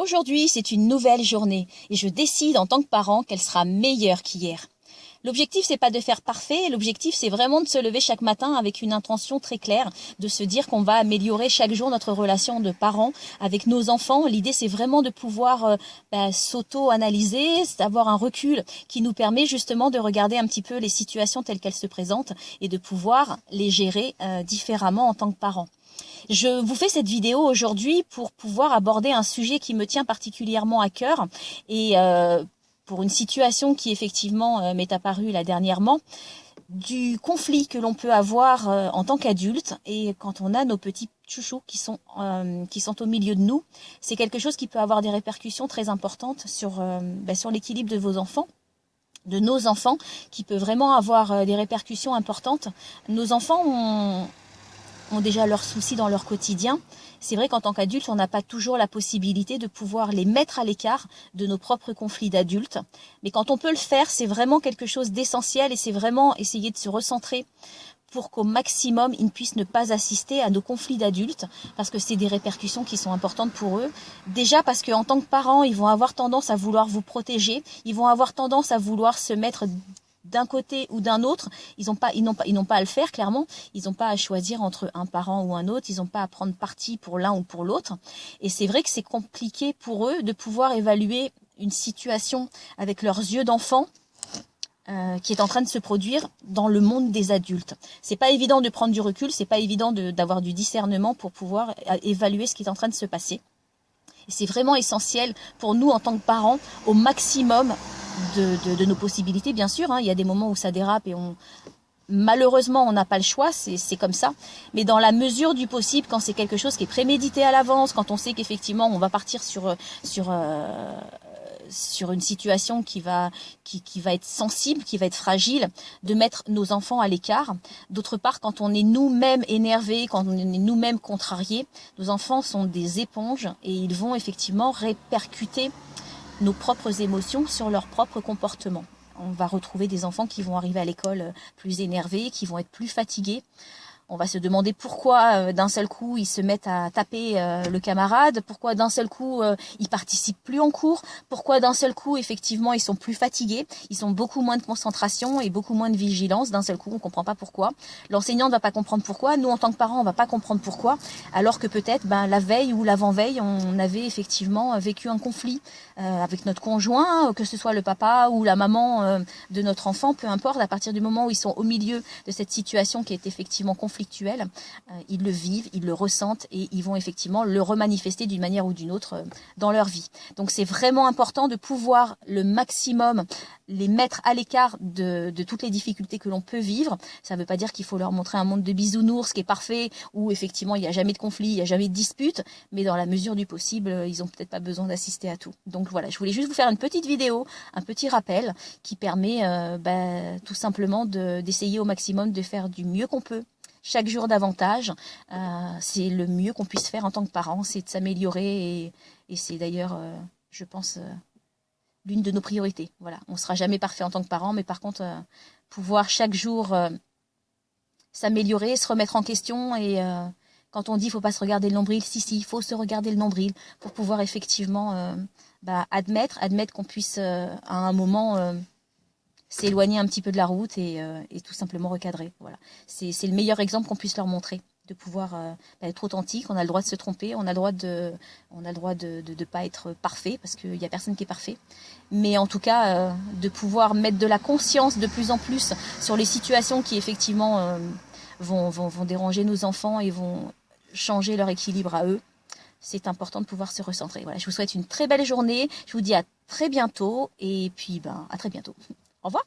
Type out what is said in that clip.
Aujourd'hui, c'est une nouvelle journée et je décide en tant que parent qu'elle sera meilleure qu'hier. L'objectif, c'est pas de faire parfait, l'objectif, c'est vraiment de se lever chaque matin avec une intention très claire, de se dire qu'on va améliorer chaque jour notre relation de parents avec nos enfants. L'idée, c'est vraiment de pouvoir s'auto-analyser, d'avoir un recul qui nous permet justement de regarder un petit peu les situations telles qu'elles se présentent et de pouvoir les gérer différemment en tant que parents. Je vous fais cette vidéo aujourd'hui pour pouvoir aborder un sujet qui me tient particulièrement à cœur et pour une situation qui effectivement m'est apparue là dernièrement, du conflit que l'on peut avoir en tant qu'adulte et quand on a nos petits chouchous qui sont au milieu de nous, c'est quelque chose qui peut avoir des répercussions très importantes sur l'équilibre de vos enfants, de nos enfants, qui peut vraiment avoir des répercussions importantes. Nos enfants ont déjà leurs soucis dans leur quotidien. C'est vrai qu'en tant qu'adulte, on n'a pas toujours la possibilité de pouvoir les mettre à l'écart de nos propres conflits d'adultes. Mais quand on peut le faire, c'est vraiment quelque chose d'essentiel et c'est vraiment essayer de se recentrer pour qu'au maximum, ils ne puissent ne pas assister à nos conflits d'adultes, parce que c'est des répercussions qui sont importantes pour eux. Déjà parce qu'en tant que parents, ils vont avoir tendance à vouloir vous protéger, ils vont avoir tendance à vouloir se mettre d'un côté ou d'un autre. Ils n'ont pas à le faire, clairement. Ils n'ont pas à choisir entre un parent ou un autre. Ils n'ont pas à prendre parti pour l'un ou pour l'autre. Et c'est vrai que c'est compliqué pour eux de pouvoir évaluer une situation avec leurs yeux d'enfant qui est en train de se produire dans le monde des adultes. C'est pas évident de prendre du recul, c'est pas évident d'avoir du discernement pour pouvoir évaluer ce qui est en train de se passer. Et c'est vraiment essentiel pour nous en tant que parents, au maximum de nos possibilités, bien sûr. Il y a des moments où ça dérape et malheureusement, on n'a pas le choix, c'est comme ça. Mais dans la mesure du possible, quand c'est quelque chose qui est prémédité à l'avance, quand on sait qu'effectivement, on va partir sur une situation qui va être sensible, qui va être fragile, de mettre nos enfants à l'écart. D'autre part, quand on est nous-mêmes énervés, quand on est nous-mêmes contrariés, nos enfants sont des éponges et ils vont effectivement répercuter nos propres émotions sur leur propre comportement. On va retrouver des enfants qui vont arriver à l'école plus énervés, qui vont être plus fatigués. On va se demander pourquoi d'un seul coup ils se mettent à taper le camarade, pourquoi d'un seul coup ils participent plus en cours, pourquoi d'un seul coup effectivement ils sont plus fatigués, ils ont beaucoup moins de concentration et beaucoup moins de vigilance. D'un seul coup on comprend pas pourquoi. L'enseignant ne va pas comprendre pourquoi, nous en tant que parents on va pas comprendre pourquoi, alors que peut-être la veille ou l'avant-veille on avait effectivement vécu un conflit avec notre conjoint, que ce soit le papa ou la maman de notre enfant, peu importe. À partir du moment où ils sont au milieu de cette situation qui est effectivement conflictuelle, ils le vivent, ils le ressentent et ils vont effectivement le remanifester d'une manière ou d'une autre dans leur vie. Donc c'est vraiment important de pouvoir le maximum les mettre à l'écart de toutes les difficultés que l'on peut vivre. Ça ne veut pas dire qu'il faut leur montrer un monde de bisounours qui est parfait, où effectivement il n'y a jamais de conflit, il n'y a jamais de dispute, mais dans la mesure du possible, ils n'ont peut-être pas besoin d'assister à tout. Donc voilà, je voulais juste vous faire une petite vidéo, un petit rappel qui permet tout simplement d'essayer au maximum de faire du mieux qu'on peut. Chaque jour davantage, c'est le mieux qu'on puisse faire en tant que parent, c'est de s'améliorer et c'est d'ailleurs, je pense, l'une de nos priorités. Voilà, on ne sera jamais parfait en tant que parent, mais par contre, pouvoir chaque jour s'améliorer, se remettre en question et quand on dit qu'il ne faut pas se regarder le nombril, si, il faut se regarder le nombril pour pouvoir effectivement admettre qu'on puisse à un moment s'éloigner un petit peu de la route et tout simplement recadrer. Voilà. C'est le meilleur exemple qu'on puisse leur montrer, de pouvoir être authentique. On a le droit de se tromper, on a le droit de pas être parfait, parce qu'il n'y a personne qui est parfait. Mais en tout cas, de pouvoir mettre de la conscience de plus en plus sur les situations qui effectivement vont déranger nos enfants et vont changer leur équilibre à eux. C'est important de pouvoir se recentrer. Voilà, je vous souhaite une très belle journée. Je vous dis à très bientôt et puis à très bientôt. Au revoir.